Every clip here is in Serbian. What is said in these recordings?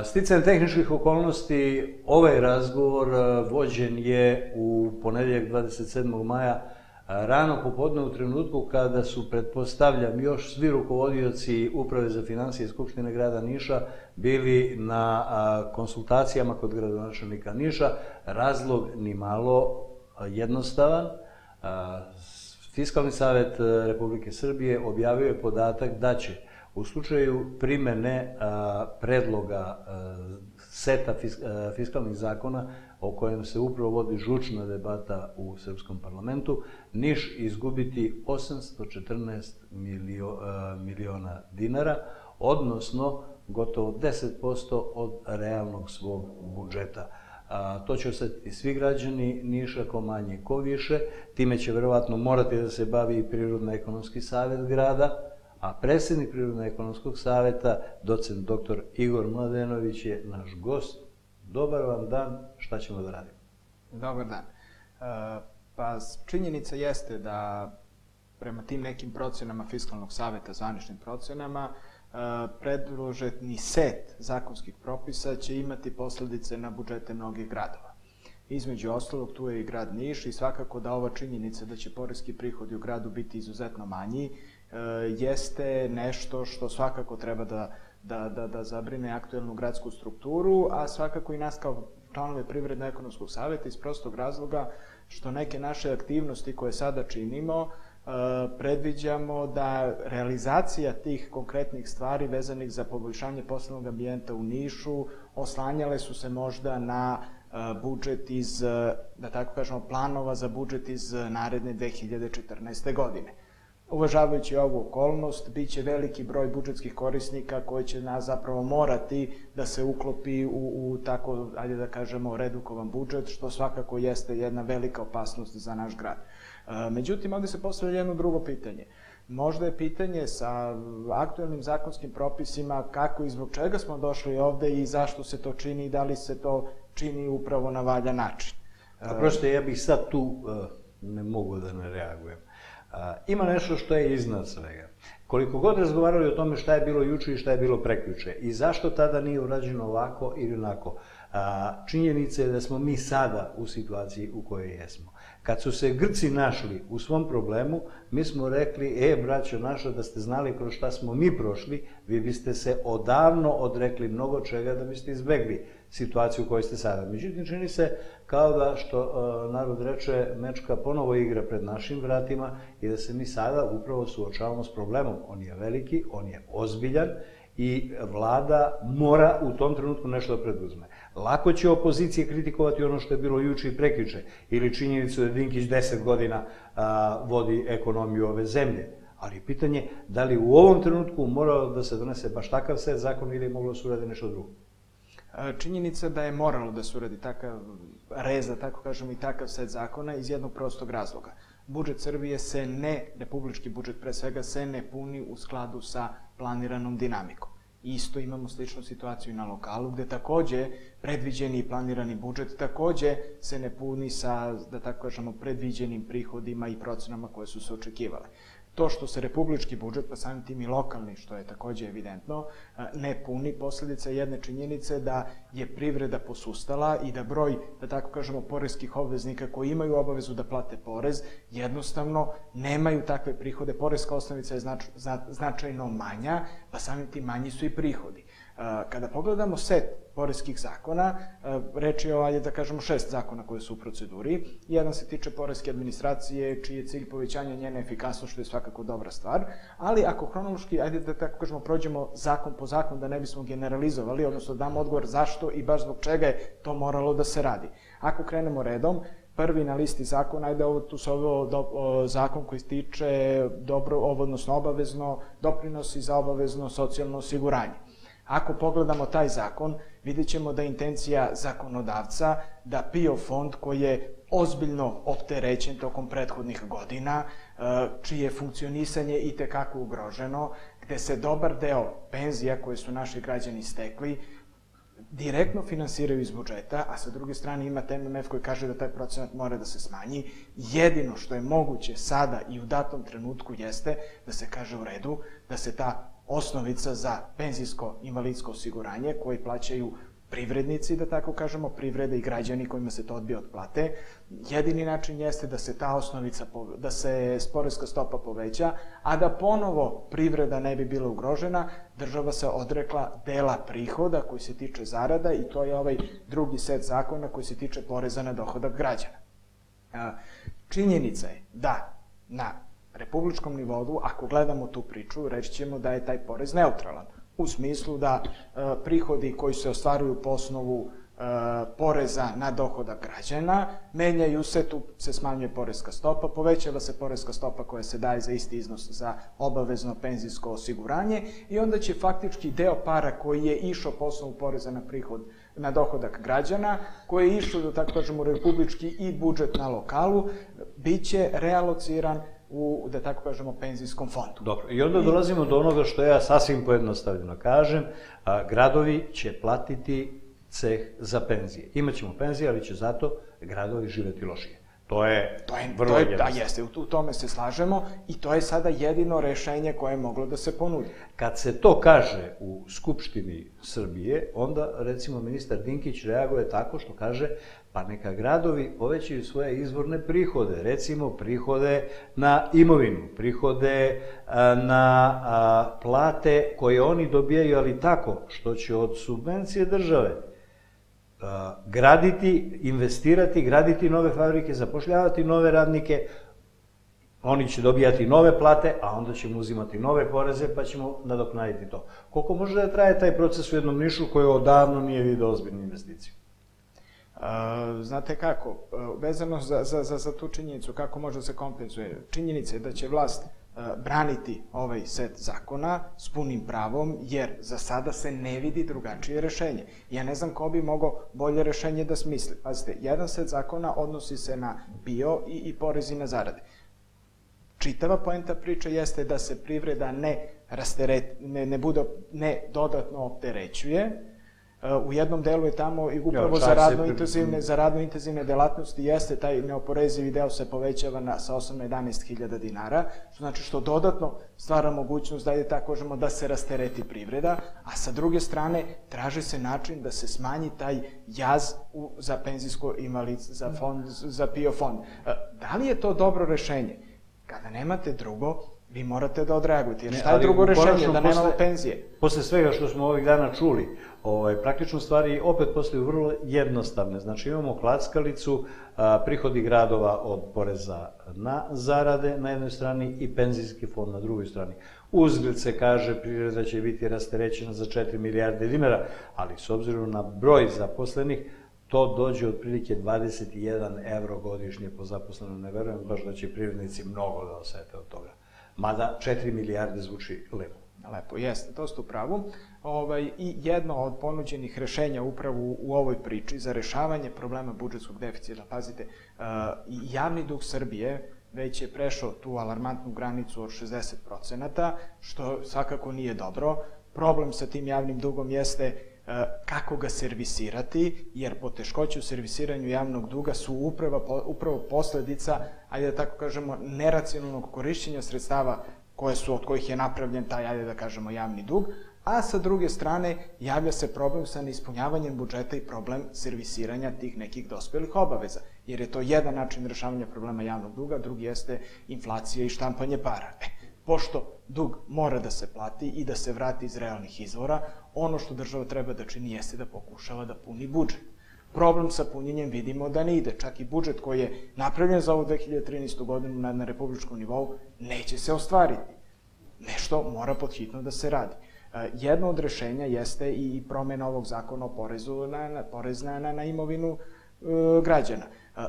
Sticajem tehničkih okolnosti, ovaj razgovor vođen je u ponedjeljak 27. maja rano popodne u trenutku kada su, pretpostavljam, još svi rukovodioci Uprave za financije Skupštine grada Niša bili na konsultacijama kod gradonačelnika Niša. Razlog ni malo jednostavan. Fiskalni savet Republike Srbije objavio je podatak da će u slučaju primene predloga seta fiskalnih zakona o kojem se upravo vodi žučna debata u Srpskom parlamentu, Niš izgubiti 814 miliona dinara, odnosno gotovo 10% od realnog svog budžeta. To će osetiti svi građani Niša, ko manje, ko više. Time će verovatno morati da se bavi i Prirodno-ekonomski savet grada, a predsjednik Prirodno-ekonomskog saveta, docent dr. Igor Mladenović, je naš gost. Dobar vam dan, šta ćemo da radimo? Dobar dan. Pa činjenica jeste da prema tim nekim procenama Fiskalnog saveta, zvaničnim procenama, predloženi set zakonskih propisa će imati posledice na budžete mnogih gradova. Između ostalog, tu je i grad Niš i svakako da ova činjenica da će poreski prihodi u gradu biti izuzetno manji jeste nešto što svakako treba da zabrine aktuelnu gradsku strukturu, a svakako i nas kao članove Privredno-ekonomskog saveta iz prostog razloga što neke naše aktivnosti koje sada činimo predviđamo da realizacija tih konkretnih stvari vezanih za poboljšanje poslovnog ambijenta u Nišu oslanjale su se možda na budžet iz, da tako kažemo, planova za budžet iz naredne 2014. godine. Uvažavajući ovu okolnost, bit će veliki broj budžetskih korisnika koji će nas zapravo morati da se uklopi u tako, ajde da kažemo, redukovan budžet, što svakako jeste jedna velika opasnost za naš grad. Međutim, ovde se postavlja jedno drugo pitanje. Možda je pitanje sa aktuelnim zakonskim propisima kako i zbog čega smo došli ovde i zašto se to čini i da li se to čini upravo na valjan način. Prosto, ja bih sad tu ne mogu da ne reagujem. Ima nešto što je iznad svega. Koliko god razgovarali o tome šta je bilo juče i šta je bilo prekjuče i zašto tada nije urađeno ovako ili onako, činjenica je da smo mi sada u situaciji u kojoj jesmo. Kad su se Grci našli u svom problemu, mi smo rekli, braćo naša, da ste znali kroz šta smo mi prošli, vi biste se odavno odrekli mnogo čega da biste izbegli situaciju u kojoj ste sada. Međutim, čini se kao da, što narod reče, mečka ponovo igra pred našim vratima i da se mi sada upravo suočavamo s problemom. On je veliki, on je ozbiljan i vlada mora u tom trenutku nešto da preduzme. Lako će opozicije kritikovati ono što je bilo juče i prekjuče ili činjenicu da Dinkić 10 godina vodi ekonomiju ove zemlje. Ali pitanje da li u ovom trenutku moralo da se donese baš takav set zakona ili je moglo da se uradi nešto drugo? Činjenica da je moralo da se uradi takav rez, da tako kažem, i takav set zakona iz jednog prostog razloga. Budžet Srbije se ne, republički budžet pre svega, se ne puni u skladu sa planiranom dinamikom. Isto imamo sličnu situaciju i na lokalu, gde takođe predviđeni i planirani budžet takođe se ne puni sa, da tako kažemo, predviđenim prihodima i procenama koje su se očekivale. To što se republički budžet, pa samim tim i lokalni, što je takođe evidentno, ne puni, posledica jedne činjenice da je privreda posustala i da broj, da tako kažemo, poreskih obveznika koji imaju obavezu da plate porez, jednostavno nemaju takve prihode. Poreska osnovica je značajno manja, pa samim tim manji su i prihodi. Kada pogledamo set poreskih zakona, reč je o, ajde da kažemo, 6 zakona koje su u proceduri. Jedan se tiče poreske administracije, čiji je cilj povećanja njene efikasnosti, što je svakako dobra stvar, ali ako hronološki, ajde da tako kažemo, prođemo zakon po zakon, da ne bismo generalizovali, odnosno damo odgovor zašto i baš zbog čega je to moralo da se radi. Ako krenemo redom, prvi na listi zakona, ajde tu se ovo zakon koji se tiče odnosno obavezno doprinosi za obavezno socijalno osiguranje. Ako pogledamo taj zakon, vidjet ćemo da je intencija zakonodavca da PIO fond koji je ozbiljno opterećen tokom prethodnih godina, čije funkcionisanje i tekako ugroženo, gde se dobar deo penzija koje su naši građani stekli direktno finansiraju iz budžeta, a sa druge strane imate MMF koji kaže da taj procenat mora da se smanji. Jedino što je moguće sada i u datom trenutku jeste da se kaže u redu, da se ta osnovica za penzijsko-invalidsko osiguranje koje plaćaju privrednici, da tako kažemo, privrede i građani kojima se to odbija od plate. Jedini način jeste da se ta osnovica, da se poreska stopa poveća, a da ponovo privreda ne bi bila ugrožena, država se odrekla dela prihoda koji se tiče zarada i to je ovaj drugi set zakona koji se tiče poreza na dohodak građana. Činjenica je da na republičkom nivou, ako gledamo tu priču, reći ćemo da je taj porez neutralan. U smislu da prihodi koji se ostvaruju po osnovu poreza na dohodak građana, menjaju se, tu se smanjuje poreska stopa, povećava se poreska stopa koja se daje za isti iznos za obavezno penzijsko osiguranje i onda će faktički deo para koji je išao po osnovu poreza na prihod na dohodak građana, koji je išao, da tako kažemo, republički i budžet na lokalu, bit će realociran u, da tako kažemo, penzijskom fondu. Dobro, i onda dolazimo do onoga što ja sasvim pojednostavljeno kažem, gradovi će platiti ceh za penzije. Imaćemo penzije, ali će zato gradovi živeti lošije. To je vrlo jednostavno. Da, jeste, u tome se slažemo i to je sada jedino rešenje koje je moglo da se ponudi. Kad se to kaže u Skupštini Srbije, onda, recimo, ministar Dinkić reaguje tako što kaže pa neka gradovi povećaju svoje izvorne prihode, recimo prihode na imovinu, prihode na plate koje oni dobijaju, ali tako što će od subvencije države graditi, investirati, graditi nove fabrike, zapošljavati nove radnike, oni će dobijati nove plate, a onda ćemo uzimati nove poreze, pa ćemo nadoknaditi to. Koliko može da traje taj proces u jednom Nišu koji odavno nije vidio ozbiljnu investiciju? Znate kako, vezano za tu činjenicu, kako može da se kompenzuje? Činjenica je da će vlast braniti ovaj set zakona s punim pravom, jer za sada se ne vidi drugačije rešenje. Ja ne znam ko bi mogao bolje rešenje da smisli. Pazite, jedan set zakona odnosi se na PIO i porezi na zarade. Čitava poenta priče jeste da se privreda ne dodatno opterećuje. U jednom delu je tamo i upravo za radno intenzivne delatnosti jeste taj neoporezivi deo se povećava sa 8 na 11.000 dinara, što znači što dodatno stvara mogućnost da je tako kažemo da se rastereti privreda, a sa druge strane traži se način da se smanji taj jaz za penzijsko invalidstvo, za PIO fond. Da li je to dobro rešenje? Kada nemate drugo, vi morate da odreagujete, jer šta je drugo rešenje, da nemamo penzije? Posle svega što smo ovih dana čuli, praktično stvari opet postaju vrlo jednostavne. Znači imamo klackalicu, prihodi gradova od poreza na zarade na jednoj strani i penzijski fond na drugoj strani. Uzgled se kaže privreda će biti rasterećena za 4 milijarde dinara, ali s obzirom na broj zaposlenih, to dođe otprilike 21 evro godišnje po zaposlenom. Ne verujem baš da će privrednici mnogo da osete od toga. Mada 4 milijarde zvuči lepo. Lepo, jeste, to ste u pravu. I jedno od ponuđenih rešenja upravo u ovoj priči za rešavanje problema budžetskog deficita, pazite, javni dug Srbije već je prešao tu alarmantnu granicu od 60%, što svakako nije dobro. Problem sa tim javnim dugom jeste kako ga servisirati, jer poteškoće u servisiranju javnog duga su upravo posledica, ajde da tako kažemo, neracionalnog korišćenja sredstava od kojih je napravljen taj, ajde da kažemo, javni dug, a sa druge strane javlja se problem sa neispunjavanjem budžeta i problem servisiranja tih nekih dospelih obaveza, jer je to jedan način rešavanja problema javnog duga, drugi jeste inflacija i štampanje para. Pošto dug mora da se plati i da se vrati iz realnih izvora, ono što država treba da čini jeste da pokušava da puni budžet. Problem sa punjenjem vidimo da ne ide. Čak i budžet koji je napravljen za ovu 2013. godinu na republičkom nivou neće se ostvariti. Nešto mora podhitno da se radi. Jedno od rešenja jeste i promena ovog zakona o porez na imovinu građana.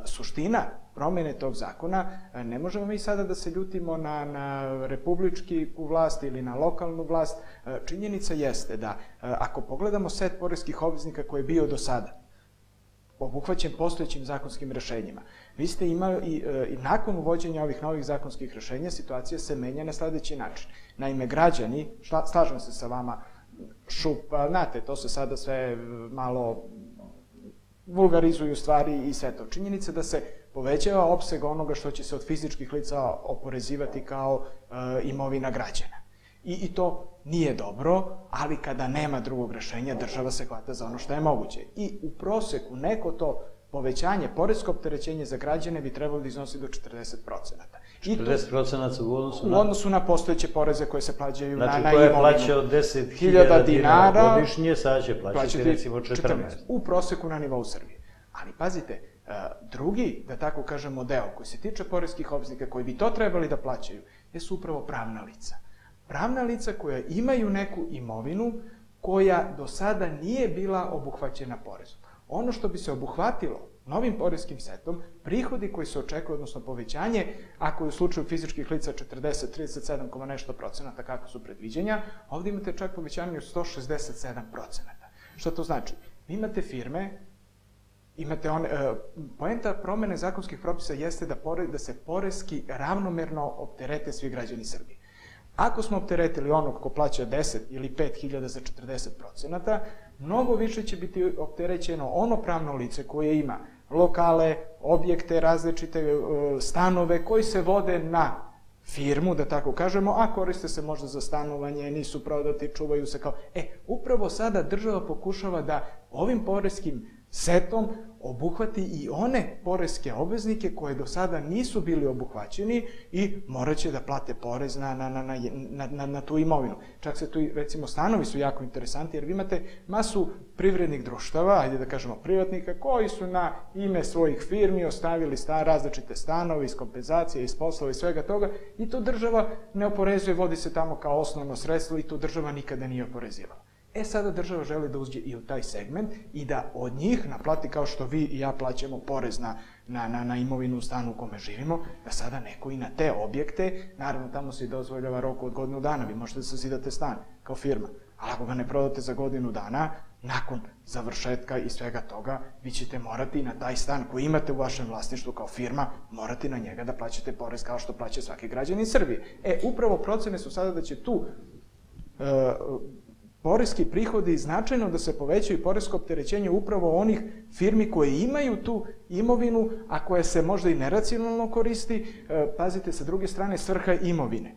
Suština promene tog zakona, ne možemo mi sada da se ljutimo na republičku vlast ili na lokalnu vlast. Činjenica jeste da ako pogledamo set poreskih obveznika koji je bio do sada, obuhvaćen postojećim zakonskim rešenjima. Vi ste imali i nakon uvođenja ovih novih zakonskih rešenja, situacija se menja na sledeći način. Naime, građani, slažem se sa vama, znate, to se sada sve malo vulgarizuju stvari i sve to. Činjenica da se povećava opseg onoga što će se od fizičkih lica oporezivati kao imovina građana. I to nije dobro, ali kada nema drugog rešenja, država se hvata za ono što je moguće. I u proseku neko to povećanje, poresko opterećenje za građane bi trebalo da iznosi do 40%. 40% u odnosu na postojeće poreze koje se plaćaju na imovinu. Znači, ko je plaćao 10.000 dinara godišnje, sada će plaćati recimo 14. U proseku na nivou Srbije. Ali pazite, drugi, da tako kažemo, deo koji se tiče poreskih obveznika, koji bi to trebali da plaćaju, jesu upravo pravna lica. Pravna lica koja imaju neku imovinu koja do sada nije bila obuhvaćena porezom. Ono što bi se obuhvatilo novim poreskim setom, prihodi koji se očekuju, odnosno povećanje, ako je u slučaju fizičkih lica 40, 37, nešto procenata, kako su predviđenja, ovde imate čak povećanje od 167%. Šta to znači? Vi imate firme, poenta promene zakonskih propisa jeste da se poreski ravnomerno opterete svi građani Srbije. Ako smo opteretili onog ko plaća 10 ili 5.000 za 40%, mnogo više će biti opterećeno ono pravno lice koje ima lokale, objekte, različite stanove koji se vode na firmu, da tako kažemo, a koriste se možda za stanovanje, nisu prodati, čuvaju se kao... Upravo sada država pokušava da ovim poreskim setom obuhvati i one poreske obveznike koje do sada nisu bili obuhvaćeni i morat će da plate porez na tu imovinu. Čak se tu, recimo, stanovi su jako interesanti, jer vi imate masu privrednih društava, ajde da kažemo privatnika, koji su na ime svojih firmi ostavili različite stanove iz kompenzacije, iz poslova i svega toga, i to država ne oporezuje, vodi se tamo kao osnovno sredstvo i to država nikada nije oporezivala. Sada država želi da uđe i u taj segment i da od njih naplati, kao što vi i ja plaćamo porez na imovinu u stanu u kome živimo, da sada neko i na te objekte, naravno tamo se i dozvoljava rok od godinu dana, vi možete da sazidate stan kao firma, ali ako ga ne prodate za godinu dana, nakon završetka i svega toga, vi ćete morati na taj stan koji imate u vašem vlasništvu kao firma, morati na njega da plaćate porez kao što plaća svaki građanin Srbije. Upravo procene su sada da će tu poreski prihodi značajno da se povećaju poresko opterećenje upravo onih firmi koje imaju tu imovinu, a koja se možda i neracionalno koristi. Pazite, sa druge strane, svrha imovine.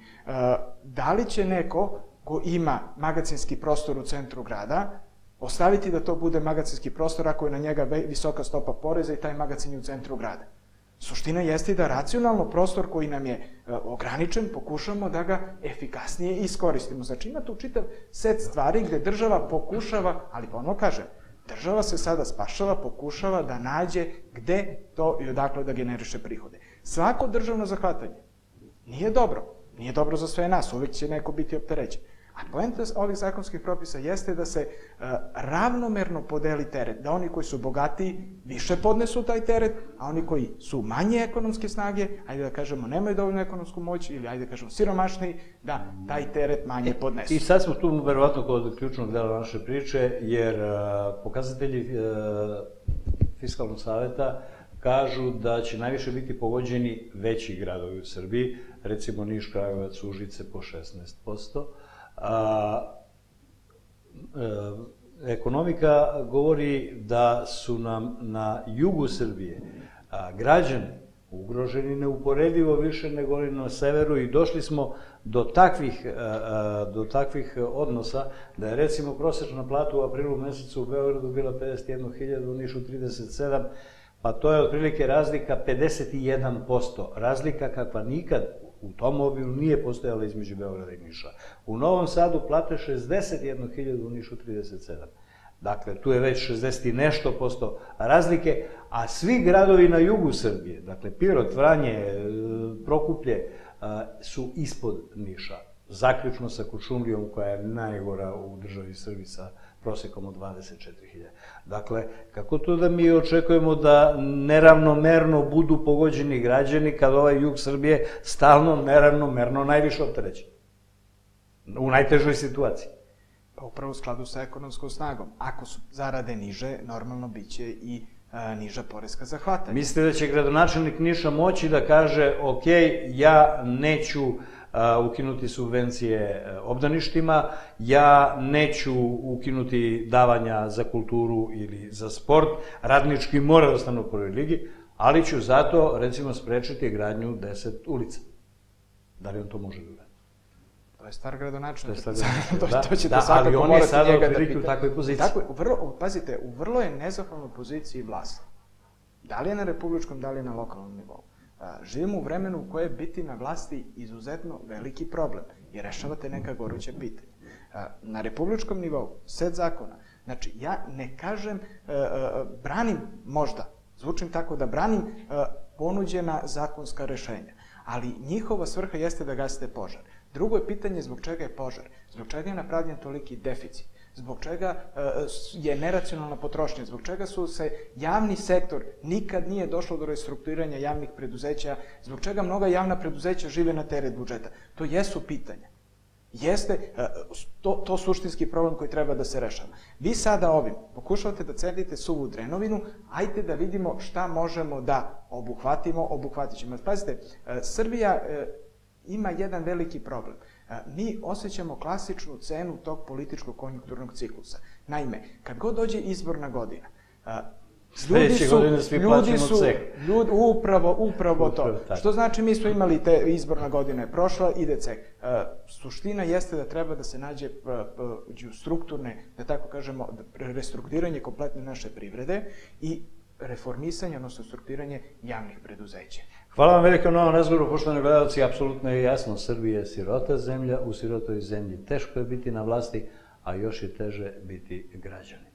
Da li će neko ko ima magacinski prostor u centru grada ostaviti da to bude magacinski prostor ako je na njega visoka stopa poreza i taj magacin je u centru grada? Suština jeste da racionalno prostor koji nam je ograničen pokušamo da ga efikasnije iskoristimo. Znači ima tu čitav set stvari gde država pokušava, ali ponovno kažem, država se sada spašava, pokušava da nađe gde to i odakle da generiše prihode. Svako državno zahvatanje nije dobro. Nije dobro za sve nas, uvek će neko biti opterećen. A poenta ovih zakonskih propisa jeste da se ravnomerno podeli teret, da oni koji su bogatiji više podnesu taj teret, a oni koji su manje ekonomske snage, ajde da kažemo nemaju dovoljnu ekonomsku moć ili ajde da kažemo siromašniji, da taj teret manje podnesu. I sad smo tu verovatno kod ključnog dela naše priče, jer pokazatelji Fiskalnog saveta kažu da će najviše biti pogođeni veći gradovi u Srbiji, recimo Niš, Kragujevac, Užice po 16%. Ekonomika govori da su nam na jugu Srbije građani ugroženi neuporedivo više nego na severu i došli smo do takvih odnosa da je recimo prosečna plata u aprilu mesecu u Beogradu bila 51.000, u Nišu 37, pa to je otprilike razlika 51%, razlika kakva nikad u tom obimu nije postojala između Beograda i Niša. U Novom Sadu plate 61.000, u Nišu 37. Dakle, tu je već 60 i nešto posto razlike, a svi gradovi na jugu Srbije, dakle Pirot, Vranje, Prokuplje, su ispod Niša. Zaključno sa Kuršumlijom, koja je najgora u državi Srbiji sa prosekom od 24.000. Dakle, kako to da mi očekujemo da neravnomerno budu pogođeni građani kad ovaj jug Srbije stalno neravnomerno najviše opterećen? U najtežoj situaciji. Pa upravo u skladu sa ekonomskom snagom. Ako su zarade niže, normalno biće i niža poreska zahvatanja. Mislite da će gradonačelnik Niša moći da kaže, ok, ja neću ukinuti subvencije obdaništima, ja neću ukinuti davanja za kulturu ili za sport, radnički mora da ostane u prvoj ligi, ali ću zato, recimo, sprečiti gradnju 10 ulica. Da li on to može da uradi? To je star gradonačelnik. To ćete svakako morati njega da pitate. U takvoj poziciji. Pazite, u vrlo je nezahvalnoj poziciji vlasti. Da li je na republičkom, da li je na lokalnom nivou. Živimo u vremenu u koje biti na vlasti izuzetno veliki problem i rešavate neka goruća pitanja. Na republičkom nivou, set zakona, znači ja ne kažem, branim možda, zvučim tako da branim ponuđena zakonska rešenja, ali njihova svrha jeste da gasite požar. Drugo je pitanje zbog čega je požar, zbog čega je napravljen toliki deficit, zbog čega je neracionalna potrošnja, zbog čega su se javni sektor, nikad nije došlo do restrukturiranja javnih preduzeća, zbog čega mnoga javna preduzeća žive na teret budžeta. To jesu pitanja. Jeste to suštinski problem koji treba da se rešava. Vi sada ovim pokušavate da cedite suvu drenovinu, ajte da vidimo šta možemo da obuhvatit ćemo. Pazite, Srbija ima jedan veliki problem. Mi osjećamo klasičnu cenu tog političkog konjunkturnog ciklusa. Naime, kad god dođe izborna godina, upravo to. Što znači mi smo imali izborna godina je prošla, ide ceh. Suština jeste da treba da se nađe strukturne, da tako kažemo, restrukturiranje kompletne naše privrede i reformisanje, odnosno strukturiranje javnih preduzeća. Hvala vam veliko na ovom razgovoru, poštovani gledalci. Apsolutno je jasno, Srbija je sirota zemlja, u sirotoj zemlji teško je biti na vlasti, a još je teže biti građanin.